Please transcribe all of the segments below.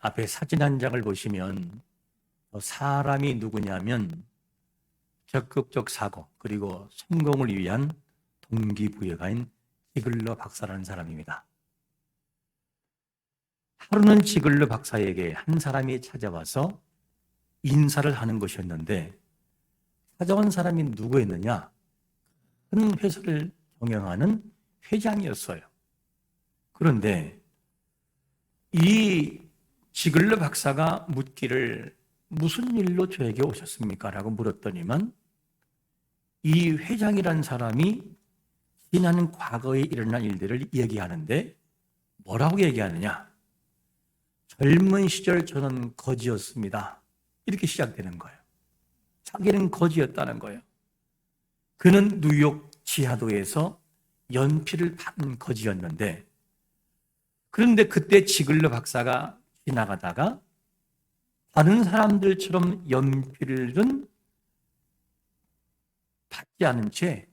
앞에 사진 한 장을 보시면 사람이 누구냐면 적극적 사고 그리고 성공을 위한 동기부여가인 지글러 박사라는 사람입니다. 하루는 지글러 박사에게 한 사람이 찾아와서 인사를 하는 것이었는데 찾아온 사람이 누구였느냐? 큰 회사를 경영하는 회장이었어요. 그런데 이 지글러 박사가 묻기를 무슨 일로 저에게 오셨습니까? 라고 물었더니만 이 회장이란 사람이 지난 과거에 일어난 일들을 얘기하는데 뭐라고 얘기하느냐? 젊은 시절 저는 거지였습니다. 이렇게 시작되는 거예요. 자기는 거지였다는 거예요. 그는 뉴욕 지하도에서 연필을 받은 거지였는데 그런데 그때 지글러 박사가 지나가다가 다른 사람들처럼 연필은 받지 않은 채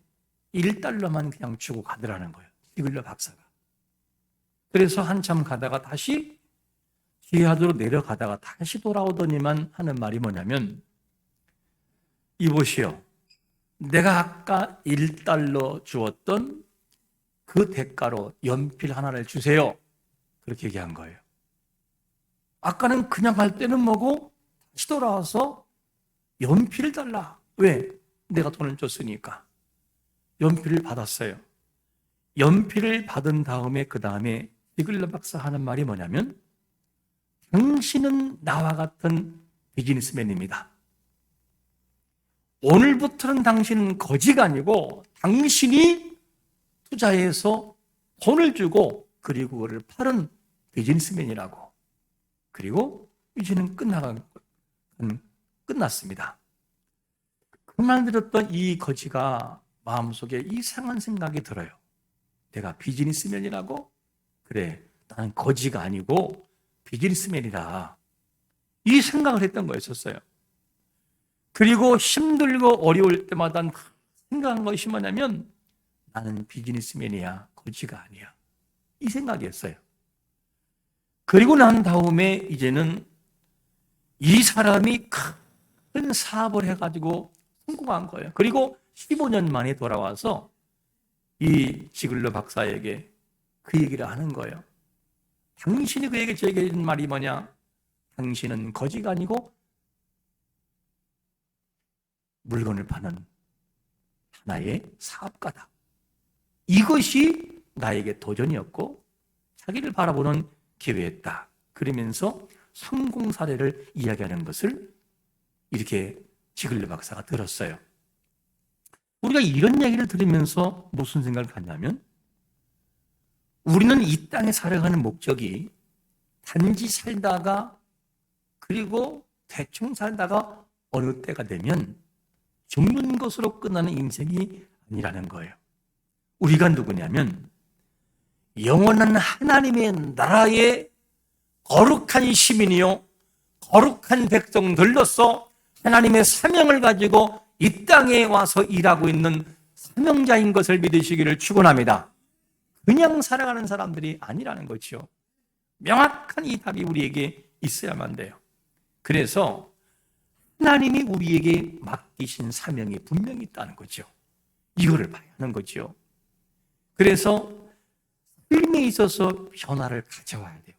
1달러만 그냥 주고 가더라는 거예요. 지글러 박사가. 그래서 한참 가다가 다시 지하도로 내려가다가 다시 돌아오더니만 하는 말이 뭐냐면 이보시오. 내가 아까 1달러 주었던 그 대가로 연필 하나를 주세요. 그렇게 얘기한 거예요. 아까는 그냥 갈 때는 뭐고 다시 돌아와서 연필을 달라. 왜? 내가 돈을 줬으니까. 연필을 받았어요. 연필을 받은 다음에 그 다음에 지글러 박사 하는 말이 뭐냐면 당신은 나와 같은 비즈니스맨입니다. 오늘부터는 당신은 거지가 아니고 당신이 투자해서 돈을 주고 그리고 그걸 파는 비즈니스맨이라고. 그리고 이제는 끝났습니다. 그 말 들었던 이 거지가 마음속에 이상한 생각이 들어요. 내가 비즈니스맨이라고? 그래, 나는 거지가 아니고 비즈니스맨이다. 이 생각을 했던 거였었어요. 그리고 힘들고 어려울 때마다 생각한 것이 뭐냐면 나는 비즈니스맨이야, 거지가 아니야. 이 생각이었어요. 그리고 난 다음에 이제는 이 사람이 큰 사업을 해가지고 성공한 거예요. 그리고 15년 만에 돌아와서 이 지글러 박사에게 그 얘기를 하는 거예요. 당신이 그에게 저에게 해준 말이 뭐냐? 당신은 거지가 아니고 물건을 파는 하나의 사업가다. 이것이 나에게 도전이었고 자기를 바라보는 기회였다. 그러면서 성공 사례를 이야기하는 것을 이렇게 지글러 박사가 들었어요. 우리가 이런 얘기를 들으면서 무슨 생각을 갖냐면 우리는 이 땅에 살아가는 목적이 단지 살다가 그리고 대충 살다가 어느 때가 되면 죽는 것으로 끝나는 인생이 아니라는 거예요. 우리가 누구냐면 영원한 하나님의 나라의 거룩한 시민이요 거룩한 백성들로서 하나님의 사명을 가지고 이 땅에 와서 일하고 있는 사명자인 것을 믿으시기를 축원합니다. 그냥 살아가는 사람들이 아니라는 거죠. 명확한 이 답이 우리에게 있어야만 돼요. 그래서 하나님이 우리에게 맡기신 사명이 분명히 있다는 거죠. 이거를 봐야 하는 거죠. 그래서 삶에 있어서 변화를 가져와야 돼요.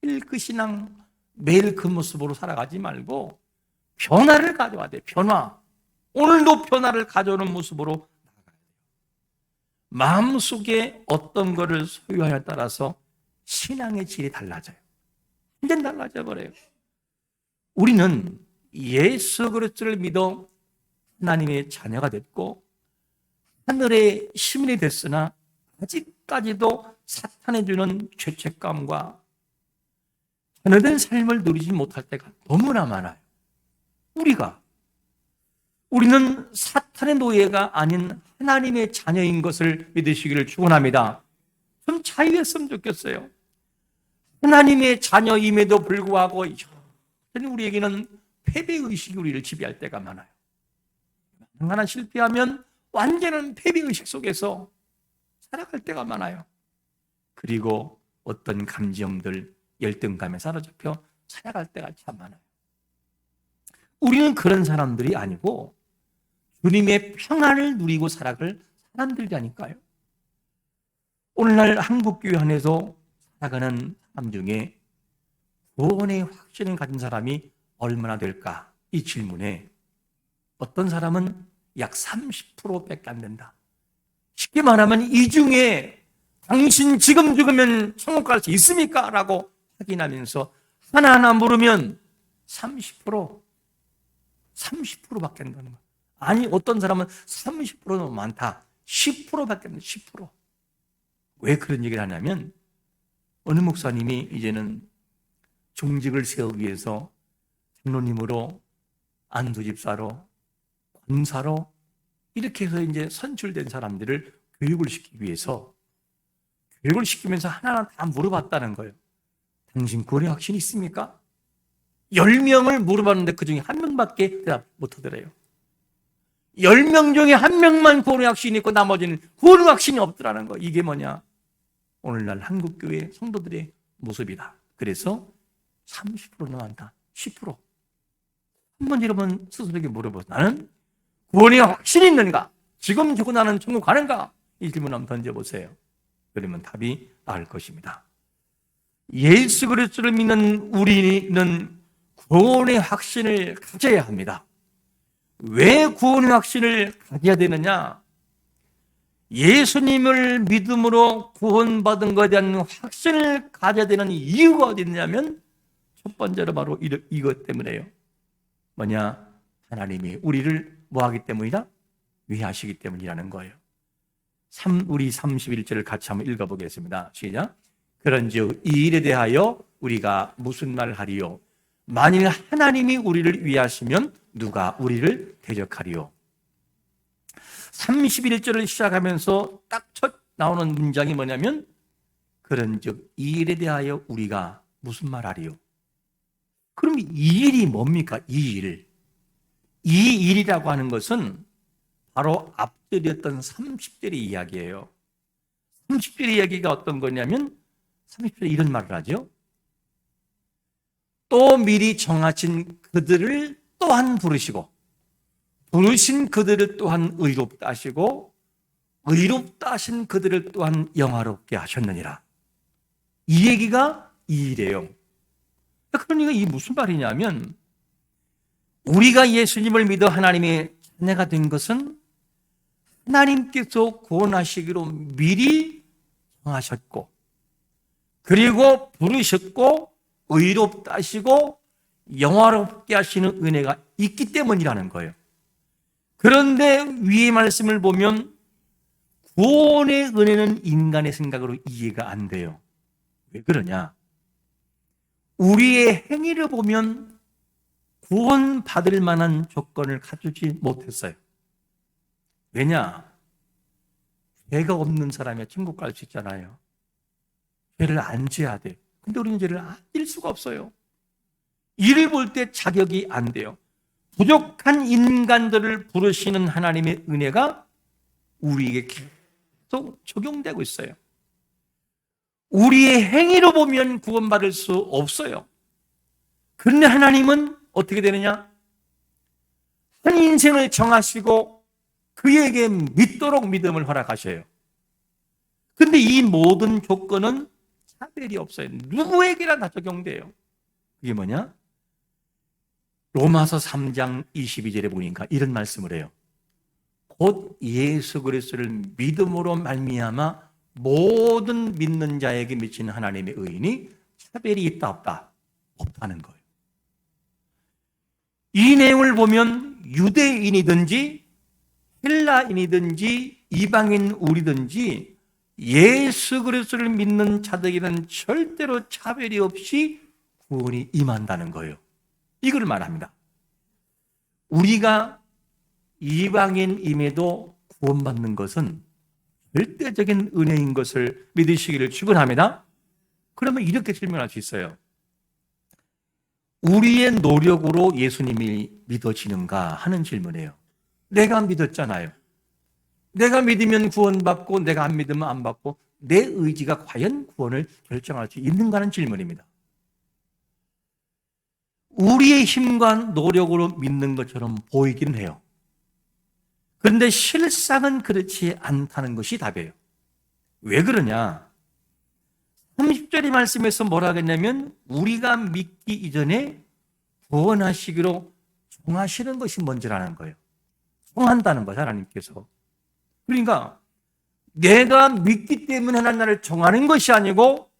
매일 그 신앙, 매일 그 모습으로 살아가지 말고 변화를 가져와야 돼요. 변화. 오늘도 변화를 가져오는 모습으로 나가야 돼요. 마음속에 어떤 것을 소유하냐에 따라서 신앙의 질이 달라져요. 완전 달라져 버려요. 우리는 예수 그리스도를 믿어 하나님의 자녀가 됐고 하늘의 시민이 됐으나 아직까지도 사탄이 주는 죄책감과 변화된 삶을 누리지 못할 때가 너무나 많아요. 우리는 사탄의 노예가 아닌 하나님의 자녀인 것을 믿으시기를 축원합니다. 좀 자유했으면 좋겠어요. 하나님의 자녀임에도 불구하고 우리에게는 패배의식이 우리를 지배할 때가 많아요. 하나 실패하면 완전한 패배의식 속에서 살아갈 때가 많아요. 그리고 어떤 감정들, 열등감에 사로잡혀 살아갈 때가 참 많아요. 우리는 그런 사람들이 아니고 주님의 평안을 누리고 살아갈 사람들이라니까요. 오늘날 한국교회 안에서 살아가는 사람 중에 구원의 확신을 가진 사람이 얼마나 될까? 이 질문에 어떤 사람은 약 30%밖에 안 된다. 쉽게 말하면 이 중에 당신 지금 죽으면 천국 갈 수 있습니까? 라고 확인하면서 하나하나 물으면 30%밖에 안 되는 거예요. 아니 어떤 사람은 30%는 많다. 10%밖에 안 돼. 10%. 왜 그런 얘기를 하냐면 어느 목사님이 이제는 중직을 세우기 위해서 장로님으로 안수집사로 권사로 이렇게 해서 이제 선출된 사람들을 교육을 시키기 위해서 교육을 시키면서 하나하나 다 물어봤다는 거예요. 당신 구원의 확신이 있습니까? 10명을 물어봤는데 그 중에 한 명밖에 대답 못 하더래요. 10명 중에 한 명만 구원의 확신이 있고 나머지는 구원의 확신이 없더라는 거. 이게 뭐냐? 오늘날 한국교회 성도들의 모습이다. 그래서 30%는 많다. 10%. 한번 여러분 스스로에게 물어보세요. 나는 구원의 확신이 있는가? 지금 죽고 나는 천국 가는가? 이 질문 한번 던져보세요. 그러면 답이 나올 것입니다. 예수 그리스도를 믿는 우리는 구원의 확신을 가져야 합니다. 왜 구원의 확신을 가져야 되느냐? 예수님을 믿음으로 구원받은 것에 대한 확신을 가져야 되는 이유가 어디 있냐면 첫 번째로 바로 이것 때문에요. 뭐냐? 하나님이 우리를 뭐하기 때문이다? 위하시기 때문이라는 거예요. 우리 31절을 같이 한번 읽어보겠습니다. 시작. 그런즉 이 일에 대하여 우리가 무슨 말을 하리요? 만일 하나님이 우리를 위하시면 누가 우리를 대적하리요? 31절을 시작하면서 딱 첫 나오는 문장이 뭐냐면 그런즉 이 일에 대하여 우리가 무슨 말 하리요? 그럼 이 일이 뭡니까? 이 일. 이 일이라고 하는 것은 바로 앞절이었던 30절의 이야기예요. 30절의 이야기가 어떤 거냐면 30절에 이런 말을 하죠. 또 미리 정하신 그들을 또한 부르시고 부르신 그들을 또한 의롭다 하시고 의롭다 하신 그들을 또한 영화롭게 하셨느니라. 이 얘기가 이 일이에요. 그러니까 이게 무슨 말이냐면 우리가 예수님을 믿어 하나님의 자녀가 된 것은 하나님께서 구원하시기로 미리 정하셨고 그리고 부르셨고 의롭다 하시고 영화롭게 하시는 은혜가 있기 때문이라는 거예요. 그런데 위의 말씀을 보면 구원의 은혜는 인간의 생각으로 이해가 안 돼요. 왜 그러냐? 우리의 행위를 보면 구원받을 만한 조건을 갖추지 못했어요. 왜냐? 죄가 없는 사람이 천국 갈 수 있잖아요. 죄를 안 지어야 돼. 근데 우리는 죄를 안 질 수가 없어요. 이를 볼 때 자격이 안 돼요. 부족한 인간들을 부르시는 하나님의 은혜가 우리에게 계속 적용되고 있어요. 우리의 행위로 보면 구원받을 수 없어요. 그런데 하나님은 어떻게 되느냐? 한 인생을 정하시고 그에게 믿도록 믿음을 허락하셔요. 그런데 이 모든 조건은 차별이 없어요. 누구에게나 다 적용돼요. 그게 뭐냐? 로마서 3장 22절에 보니까 이런 말씀을 해요. 곧 예수 그리스도를 믿음으로 말미암아 모든 믿는 자에게 미치는 하나님의 의인이 차별이 있다 없다? 없다는 거예요. 이 내용을 보면 유대인이든지 헬라인이든지 이방인 우리든지 예수 그리스도를 믿는 자들에게는 절대로 차별이 없이 구원이 임한다는 거예요. 이걸 말합니다. 우리가 이방인임에도 구원받는 것은 절대적인 은혜인 것을 믿으시기를 축원합니다. 그러면 이렇게 질문할 수 있어요. 우리의 노력으로 예수님이 믿어지는가 하는 질문이에요. 내가 믿었잖아요. 내가 믿으면 구원받고 내가 안 믿으면 안 받고 내 의지가 과연 구원을 결정할 수 있는가 하는 질문입니다. 우리의 힘과 노력으로 믿는 것처럼 보이기는 해요. 그런데 실상은 그렇지 않다는 것이 답이에요. 왜 그러냐? 30절의 말씀에서 뭐라 하겠냐면 우리가 믿기 이전에 구원하시기로 정하시는 것이 뭔지라는 거예요. 정한다는 거죠, 하나님께서. 그러니까 내가 믿기 때문에 하나님 나를 정하는 것이 아니고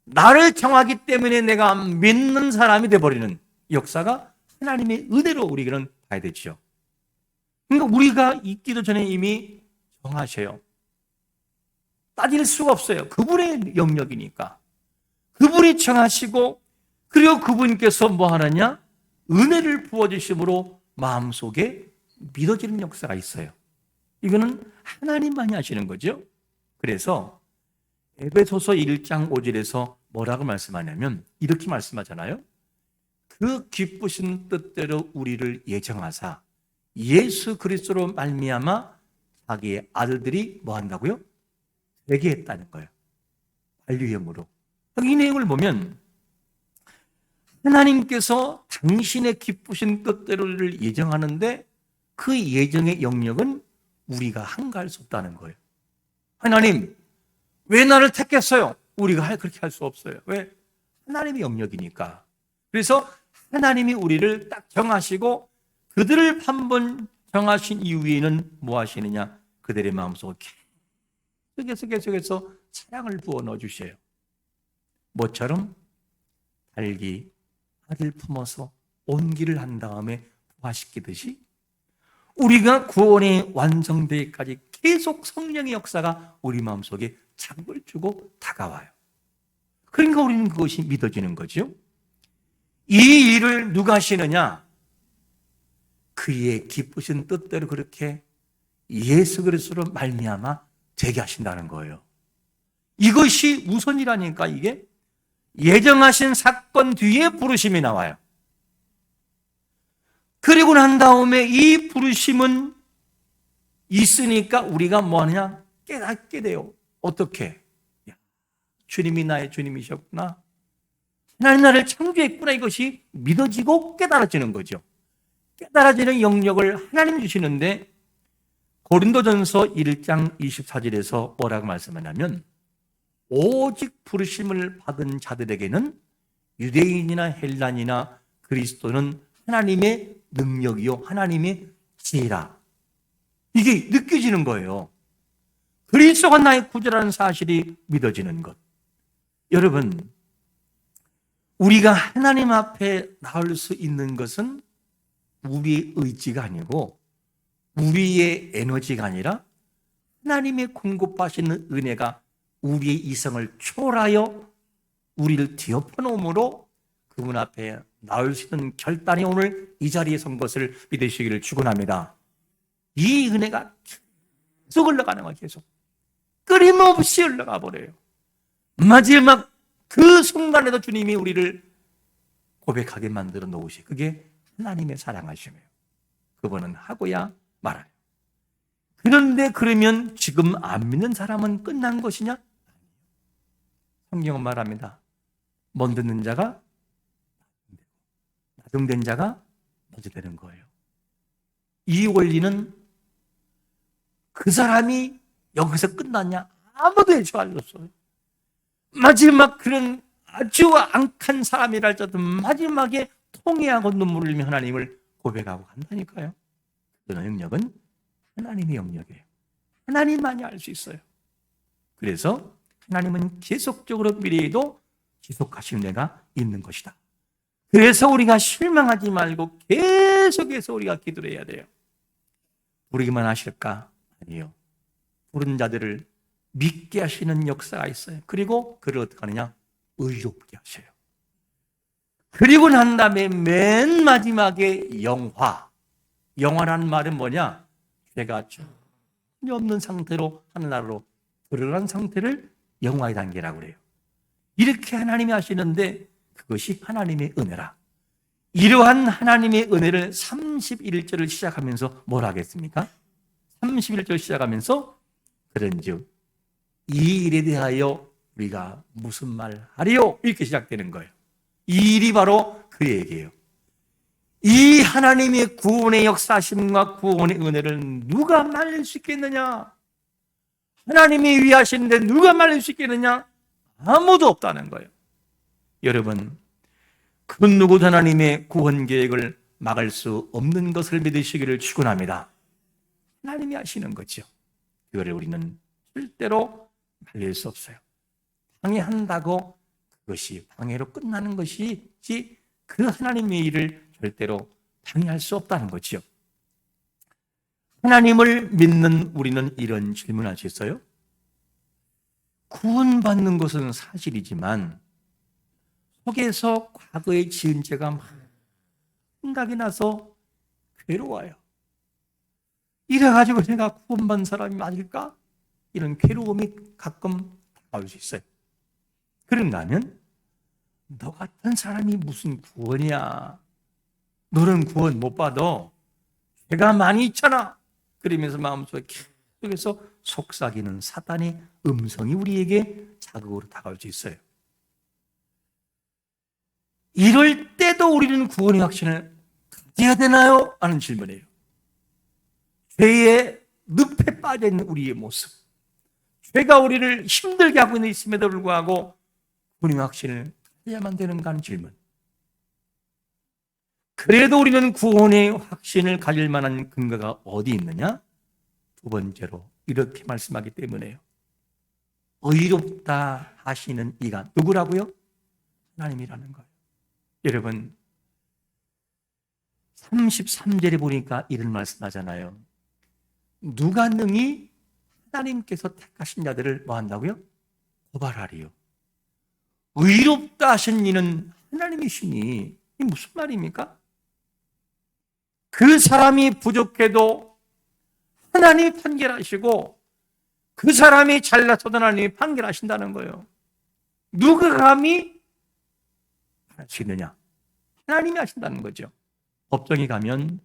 나를 정하기 때문에 내가 믿는 사람이 되어버리는 역사가 하나님의 은혜로 우리는 봐야 되죠. 그러니까 우리가 있기도 전에 이미 정하셔요. 따질 수가 없어요. 그분의 영역이니까. 그분이 정하시고 그리고 그분께서 뭐 하느냐? 은혜를 부어주심으로 마음속에 믿어지는 역사가 있어요. 이거는 하나님만이 하시는 거죠. 그래서 에베소서 1장 5절에서 뭐라고 말씀하냐면 이렇게 말씀하잖아요. 그 기쁘신 뜻대로 우리를 예정하사 예수 그리스도로 말미암아 자기의 아들들이 뭐 한다고요? 되게 했다는 거예요. 완료형으로. 이 내용을 보면 하나님께서 당신의 기쁘신 뜻대로를 예정하는데 그 예정의 영역은 우리가 한가할 수 없다는 거예요. 하나님, 왜 나를 택했어요? 우리가 그렇게 할 수 없어요. 왜? 하나님의 영역이니까. 그래서 하나님이 우리를 딱 정하시고 그들을 한번 정하신 이후에는 뭐 하시느냐? 그들의 마음속에 계속해서 사랑을 부어 넣어주셔요. 뭐처럼? 닭이 알을 품어서 온기를 한 다음에 부화시키듯이 우리가 구원이 완성되기까지 계속 성령의 역사가 우리 마음속에 자극을 주고 다가와요. 그러니까 우리는 그것이 믿어지는 거죠. 이 일을 누가 하시느냐? 그의 기쁘신 뜻대로 그렇게 예수 그리스도로 말미암아 되게 하신다는 거예요. 이것이 우선이라니까. 이게 예정하신 사건 뒤에 부르심이 나와요. 그리고 난 다음에 이 부르심은 있으니까 우리가 뭐 하느냐? 깨닫게 돼요. 어떻게? 주님이 나의 주님이셨구나. 하나님 나를 창조했구나. 이것이 믿어지고 깨달아지는 거죠. 깨달아지는 영역을 하나님 주시는데 고린도전서 1장 24절에서 뭐라고 말씀하냐면 오직 부르심을 받은 자들에게는 유대인이나 헬란이나 그리스도는 하나님의 능력이요 하나님의 지혜라. 이게 느껴지는 거예요. 그리스도가 나의 구주라는 사실이 믿어지는 것. 여러분, 우리가 하나님 앞에 나올 수 있는 것은 우리의 의지가 아니고 우리의 에너지가 아니라 하나님의 공급하시는 은혜가 우리의 이성을 초월하여 우리를 뒤엎어놓음으로 그분 앞에 나올 수 있는 결단이 오늘 이 자리에 선 것을 믿으시기를 축원합니다. 이 은혜가 계속 흘러가는 거예요. 계속 끊임없이 흘러가 버려요. 마지막 그 순간에도 주님이 우리를 고백하게 만들어 놓으시. 그게 하나님의 사랑하심이에요. 그분은 하고야 말아요. 그런데 그러면 지금 안 믿는 사람은 끝난 것이냐? 성경은 말합니다. 못 듣는 자가 나중된 자가 먼저 되는 거예요. 이 원리는 그 사람이 여기서 끝났냐? 아무도 예측 안 했어요. 마지막 그런 아주 악한 사람이랄지라도 마지막에 통회하고 눈물을 흘리며 하나님을 고백하고 간다니까요. 그 영역은 하나님의 영역이에요. 하나님만이 알 수 있어요. 그래서 하나님은 계속적으로 미래에도 지속하실 내가 있는 것이다. 그래서 우리가 실망하지 말고 계속해서 우리가 기도를 해야 돼요. 부르기만 하실까? 아니요. 부른 자들을 믿게 하시는 역사가 있어요. 그리고 그를 어떻게 하느냐? 의롭게 하셔요. 그리고 난 다음에 맨 마지막에 영화. 영화라는 말은 뭐냐? 죄가 전혀 없는 상태로 하늘나라로 들어간 상태를 영화의 단계라고 그래요. 이렇게 하나님이 하시는데 그것이 하나님의 은혜라. 이러한 하나님의 은혜를 31절을 시작하면서 뭘 하겠습니까? 31절 시작하면서 그런즉 이 일에 대하여 우리가 무슨 말 하리요? 이렇게 시작되는 거예요. 이 일이 바로 그 얘기예요. 이 하나님의 구원의 역사심과 구원의 은혜를 누가 말릴 수 있겠느냐? 하나님이 위하시는데 누가 말릴 수 있겠느냐? 아무도 없다는 거예요. 여러분, 그 누구도 하나님의 구원 계획을 막을 수 없는 것을 믿으시기를 축원합니다. 하나님이 하시는 거죠. 그거를 우리는 절대로 말릴 수 없어요. 방해한다고 그것이 방해로 끝나는 것이지 그 하나님의 일을 절대로 방해할 수 없다는 거죠. 하나님을 믿는 우리는 이런 질문할 수 있어요. 구원받는 것은 사실이지만 속에서 과거에 지은 죄가 막 생각이 나서 괴로워요. 이래가지고 내가 구원받은 사람이 맞을까? 이런 괴로움이 가끔 다가올 수 있어요. 그런가 하면 너 같은 사람이 무슨 구원이야? 너는 구원 못 받아. 죄가 많이 있잖아. 그러면서 마음속에 계속해서 속삭이는 사단의 음성이 우리에게 자극으로 다가올 수 있어요. 이럴 때도 우리는 구원의 확신을 가져야 되나요? 하는 질문이에요. 죄의 늪에 빠져있는 우리의 모습, 죄가 우리를 힘들게 하고 있음에도 불구하고 구원의 확신을 가져야만 되는가 하는 질문. 그래도 우리는 구원의 확신을 가질 만한 근거가 어디 있느냐? 두 번째로 이렇게 말씀하기 때문에요. 의롭다 하시는 이가 누구라고요? 하나님이라는 거예요. 여러분, 33절에 보니까 이런 말씀하잖아요. 누가 능히 하나님께서 택하신 자들을 뭐 한다고요? 고발하리요. 의롭다 하신 이는 하나님이시니, 이게 무슨 말입니까? 그 사람이 부족해도 하나님이 판결하시고 그 사람이 잘났어도 하나님이 판결하신다는 거예요. 누가 감히 할 수 있느냐? 하나님이 하신다는 거죠. 법정에 가면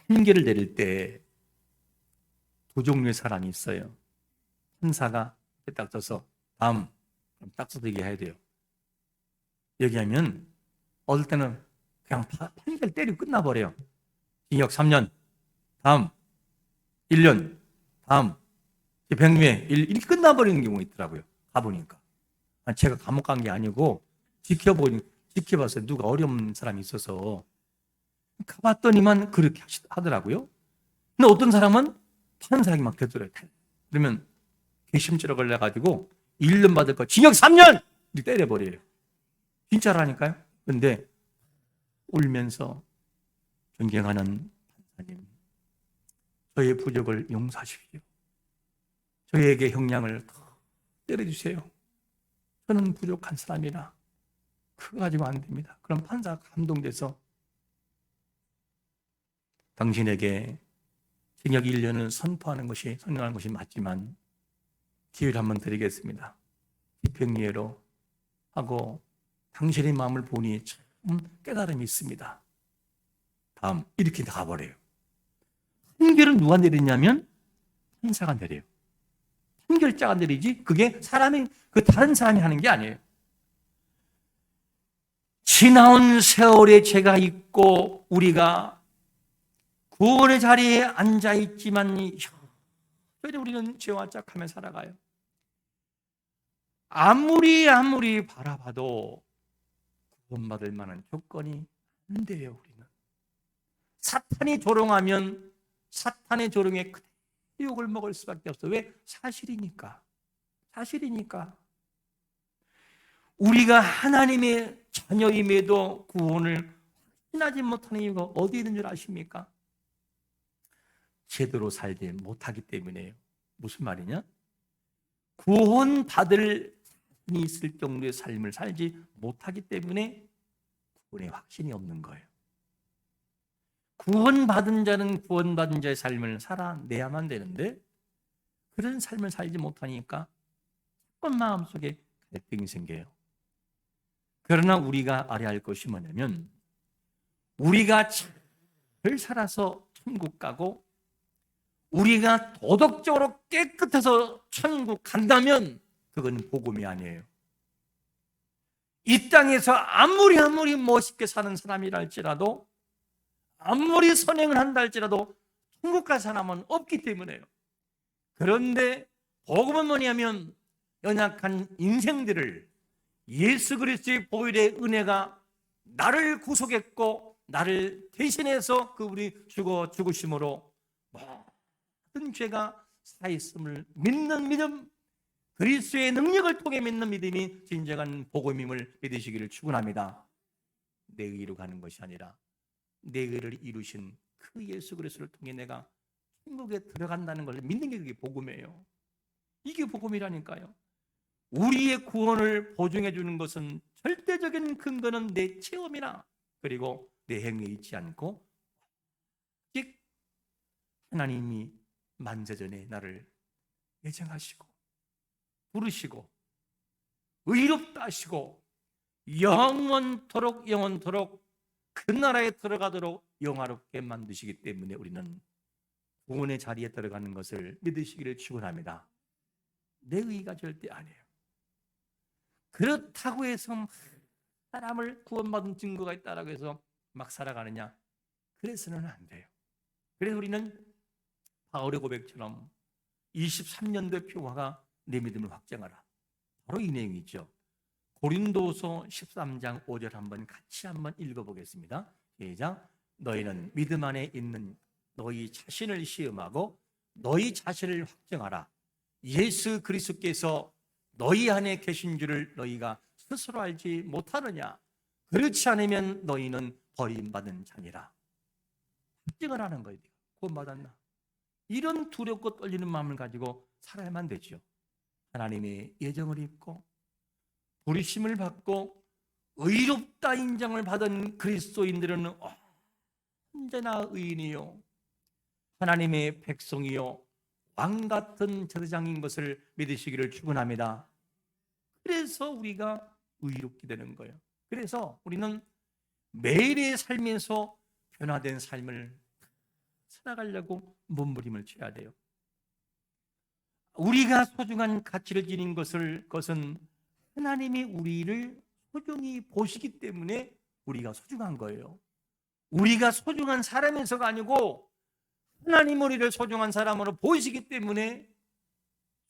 판결을 내릴 때 두 종류의 사람이 있어요. 판사가 딱 써서 다음 딱 써서 얘기해야 돼요. 얘기하면 어떨 때는 그냥 판결 때리고 끝나버려요. 징역 3년, 다음 1년, 다음 100명 이렇게 끝나버리는 경우가 있더라고요. 가보니까. 제가 감옥 간 게 아니고 지켜봤어요. 누가 어려운 사람이 있어서 가봤더니만 그렇게 하더라고요. 근데 어떤 사람은 판사에게 막 되돌아요. 그러면 괘씸죄로 걸려가지고 1년 받을 거 징역 3년! 이렇게 때려버려요. 진짜라니까요. 근데 울면서 존경하는 판사님, 저의 부족을 용서하십시오. 저에게 형량을 더 때려주세요. 저는 부족한 사람이라 그거 가지고 안 됩니다. 그럼 판사가 감동돼서 당신에게 징역 1년을 선언하는 것이 맞지만 기회를 한번 드리겠습니다. 집행유예로 하고 당신의 마음을 보니 참 깨달음이 있습니다. 다음 이렇게 가버려요. 판결은 누가 내리냐면 판사가 내려요. 판결자가 내리지 그게 다른 사람이 하는 게 아니에요. 지나온 세월의 죄가 있고 우리가 구원의 자리에 앉아있지만 여전히 우리는 죄와 짝하며 살아가요. 아무리 바라봐도 구원받을 만한 조건이 안 돼요. 우리는 사탄이 조롱하면 사탄의 조롱에 욕을 먹을 수밖에 없어요. 왜? 사실이니까. 우리가 하나님의 자녀임에도 구원을 확신하지 못하는 이유가 어디 있는 줄 아십니까? 제대로 살지 못하기 때문에요. 무슨 말이냐? 구원받을 자신이 있을 정도의 삶을 살지 못하기 때문에 구원의 확신이 없는 거예요. 구원받은 자는 구원받은 자의 삶을 살아내야만 되는데 그런 삶을 살지 못하니까 자꾸 마음속에 갈등이 생겨요. 그러나 우리가 알아야 할 것이 뭐냐면 우리가 잘 살아서 천국 가고 우리가 도덕적으로 깨끗해서 천국 간다면 그건 복음이 아니에요. 이 땅에서 아무리 멋있게 사는 사람이라 할지라도, 아무리 선행을 한다 할지라도 천국 갈 사람은 없기 때문에요. 그런데 복음은 뭐냐면 연약한 인생들을 예수 그리스도의 보혈의 은혜가 나를 구속했고 나를 대신해서 그분이 죽으심으로 모든 죄가 사했음을 믿는 믿음, 그리스도의 능력을 통해 믿는 믿음이 진정한 복음임을 믿으시기를 축원합니다. 내 의로 가는 것이 아니라 내 의를 이루신 그 예수 그리스도를 통해 내가 천국에 들어간다는 걸 믿는 게 그게 복음이에요. 이게 복음이라니까요. 우리의 구원을 보증해 주는 것은 절대적인 근거는 내 체험이나 그리고 내 행위에 있지 않고 즉 하나님이 만세전에 나를 예정하시고 부르시고 의롭다 하시고 영원토록 그 나라에 들어가도록 영화롭게 만드시기 때문에 우리는 구원의 자리에 들어가는 것을 믿으시기를 축원합니다. 내 의가 절대 아니에요. 그렇다고 해서 사람을 구원받은 증거가 있다고 해서 막 살아가느냐? 그래서는 안 돼요. 그래서 우리는 바울의 고백처럼 23년도의 표화가 내 믿음을 확정하라. 바로 이 내용이죠. 고린도서 13장 5절 같이 한번 읽어보겠습니다. 시작. 너희는 믿음 안에 있는 너희 자신을 시험하고 너희 자신을 확정하라. 예수 그리스도께서 너희 안에 계신 줄을 너희가 스스로 알지 못하느냐? 그렇지 않으면 너희는 버림받은 자니라. 확정을 하는 거예요. 구원받았나? 이런 두렵고 떨리는 마음을 가지고 살아야만 되죠. 하나님의 예정을 입고 부르심을 받고 의롭다 인정을 받은 그리스도인들은 언제나 의인이요 하나님의 백성이요 왕 같은 제사장인 것을 믿으시기를 축원합니다. 그래서 우리가 의롭게 되는 거예요. 그래서 우리는 매일의 삶에서 변화된 삶을 살아가려고 몸부림을 쳐야 돼요. 우리가 소중한 가치를 지닌 것은 하나님이 우리를 소중히 보시기 때문에 우리가 소중한 거예요. 우리가 소중한 사람에서가 아니고 하나님 우리를 소중한 사람으로 보시기 때문에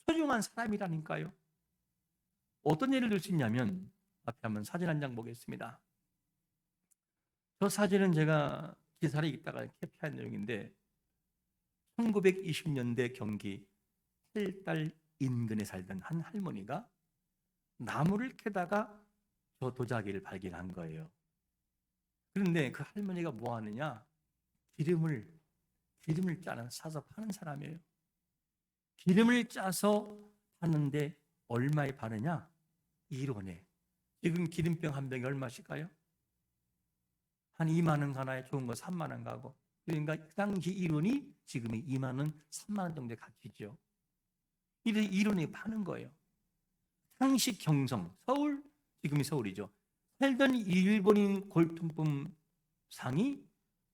소중한 사람이라니까요. 어떤 예를 들 수 있냐면 앞에 한번 사진 한 장 보겠습니다. 저 사진은 제가 기사를 읽다가 캡처한 내용인데 1920년대 경기 팔달 인근에 살던 한 할머니가 나무를 캐다가 저 도자기를 발견한 거예요. 그런데 그 할머니가 뭐 하느냐? 기름을 사서 파는 사람이에요. 기름을 짜서 파는데 얼마에 파느냐? 1원에. 지금 기름병 한 병이 얼마씩가요? 한 2만 원 하나에 좋은 거 3만 원 가고. 그러니까 그 당시 1원이 지금의 2만 원, 3만 원 정도의 가치죠. 이래 1원에 파는 거예요. 당시 경성, 서울, 지금이 서울이죠. 살던 일본인 골동품 상이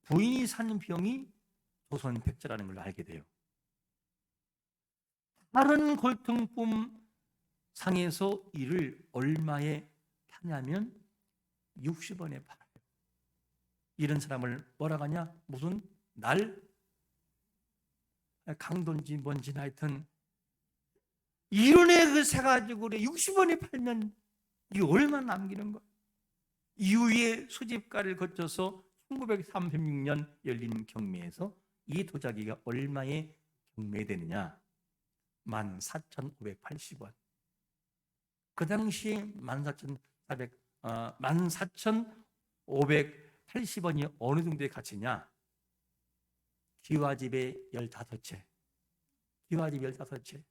부인이 사는 병이 조선 백자라는 걸 알게 돼요. 다른 골동품 상에서 이를 얼마에 파냐면 60원에 팔아요. 이런 사람을 뭐라고 하냐? 무슨 강도인지 뭔지 하여튼 1원에 그 사가지고 60원에 팔면 이 얼마 남기는 거야? 이후에 수집가를 거쳐서 1936년 열린 경매에서 이 도자기가 얼마에 경매되느냐? 14,580원. 그 당시 14,580원이 어느 정도의 가치냐? 기와집의 15채. 기와집 15채.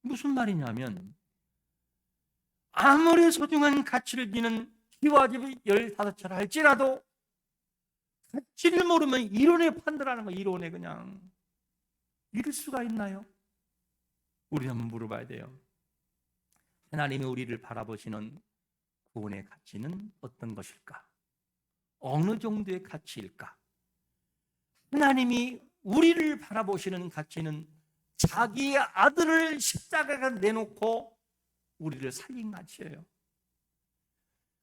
무슨 말이냐면 아무리 소중한 가치를 지닌 기와집이 15채라 할지라도 가치를 모르면 1원에 판다라는 거예요. 1원에 그냥. 이럴 수가 있나요? 우리 한번 물어봐야 돼요. 하나님이 우리를 바라보시는 구원의 가치는 어떤 것일까? 어느 정도의 가치일까? 하나님이 우리를 바라보시는 가치는 자기의 아들을 십자가에 내놓고 우리를 살린 가치예요.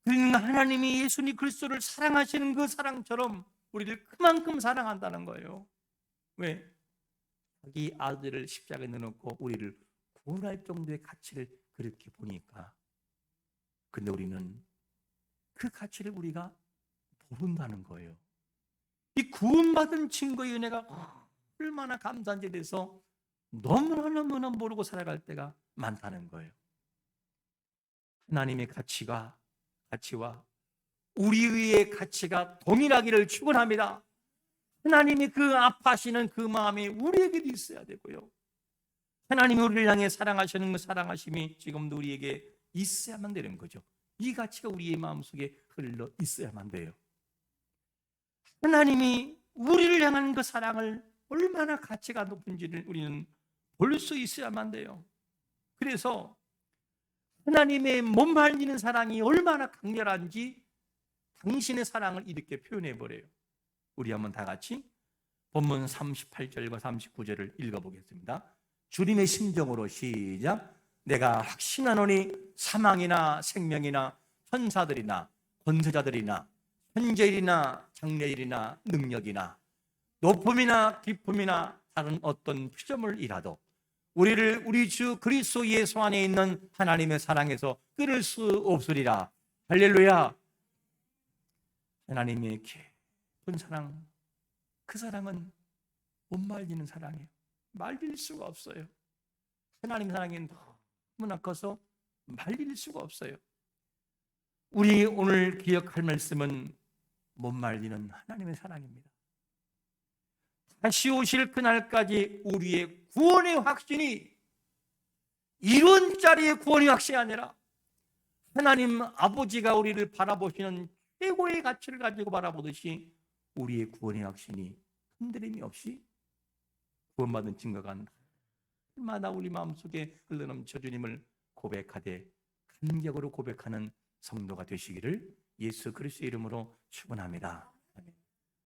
그러니까 하나님이 예수님 그리스도를 사랑하시는 그 사랑처럼 우리를 그만큼 사랑한다는 거예요. 왜? 자기 아들을 십자가에 내놓고 우리를 구원할 정도의 가치를 그렇게 보니까. 근데 우리는 그 가치를 우리가 모른다는 거예요. 이 구원받은 증거의 은혜가 얼마나 감사한지 대해서 너무나 모르고 살아갈 때가 많다는 거예요. 하나님의 가치와 우리의 가치가 동일하기를 축원합니다. 하나님이 그 아파하시는 그 마음이 우리에게도 있어야 되고요. 하나님이 우리를 향해 사랑하시는 그 사랑하심이 지금도 우리에게 있어야만 되는 거죠. 이 가치가 우리의 마음속에 흘러 있어야만 돼요. 하나님이 우리를 향한 그 사랑을 얼마나 가치가 높은지를 우리는 볼 수 있어야만 돼요. 그래서 하나님의 못 말리는 사랑이 얼마나 강렬한지 당신의 사랑을 이렇게 표현해 버려요. 우리 한번 다 같이 본문 38절과 39절을 읽어보겠습니다. 주님의 심정으로 시작. 내가 확신하노니 사망이나 생명이나 천사들이나 권세자들이나 현재일이나 장래일이나 능력이나 높음이나 깊음이나 다른 어떤 피조물이라도 우리를 우리 주 그리스도 예수 안에 있는 하나님의 사랑에서 끊을 수 없으리라. 할렐루야. 하나님의 깊은 사랑, 그 사랑은 못 말리는 사랑이에요. 말릴 수가 없어요. 하나님 사랑이 너무나 커서 말릴 수가 없어요. 우리 오늘 기억할 말씀은 못 말리는 하나님의 사랑입니다. 다시 오실 그날까지 우리의 구원의 확신이 이론짜리의 구원의 확신이 아니라 하나님 아버지가 우리를 바라보시는 최고의 가치를 가지고 바라보듯이 우리의 구원의 확신이 흔들림이 없이 구원받은 증거가 날마다 우리 마음속에 흘러넘쳐 주님을 고백하되 간격으로 고백하는 성도가 되시기를 예수 그리스도의 이름으로 축원합니다.